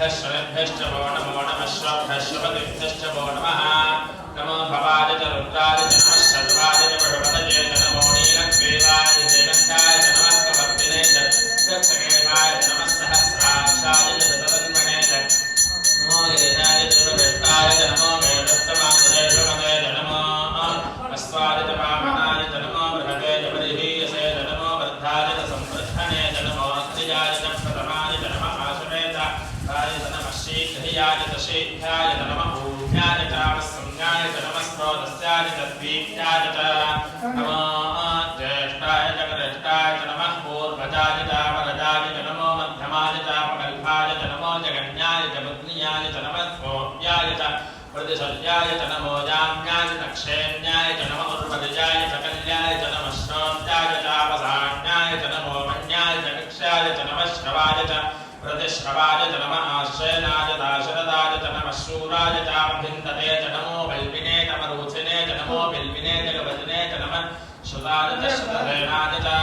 शनेभ्यश्च वो नमः श्रवतेभ्यश्च वो नमः नमो भवाय च रुद्राय च नमः सर्वाय च भगवते च नमो नीलग्रीवाय च गन्धाय च नमः कवर्तिने च रक्तकेशाय च नमः सहस्राक्षाय च तदन्मने च नमो गिरिजाय च विष्टाय च नमो मेघस्तमाय च भगवते च नमो अस्वाय च वामनाय च नमो बृहते च परिहीयसे च नमो वृद्धाय च संवर्धने च नमो अत्रियाय च प्रथमाय च नमः आशवे च गाय च नमः शीघ्रियाय च शीघ्राय च नमः भूम्याय च संज्ञाय च नमः स्रोतस्याय च द्वीप्याय च नमो ज्येष्ठाय च कनिष्ठाय च नमः पूर्वजाय च वरदाय च नमो मध्यमाय च अपकल्पाय च नमो जगन्याय च बुद्ध्याय च नमः स्वोप्याय च प्रतिशल्याय च नमो जाम्याय च नक्षेन्याय च नमो उर्वदिजाय च कल्याय च नमः श्रोत्याय च अवसान्याय च नमो मन्याय च कक्ष्याय च नमः श्रवाय च प्रतिश्रवाय च नमः आश्रयनाय च दाशरदाय च नमः शूराय च अभिन्दते च नमो वल्पिने च मरुथिने च नमो बिल्विने च गवजने च नमः श्रुताय च श्रुतधेनाय च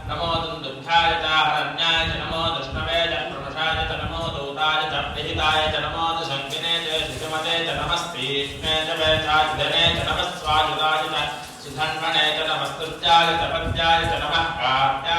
नमो दुन्दुभ्याय च हरण्याय च नमो दुष्णवे च प्रमुषाय च नमो दूताय च प्रहिताय च नमो दुशङ्किने च शिशुमते च नमस्तीष्णे च वैचाग्धने च नमः स्वायुधाय च सुधन्वने च नमस्तुत्याय च पद्याय च नमः कात्याय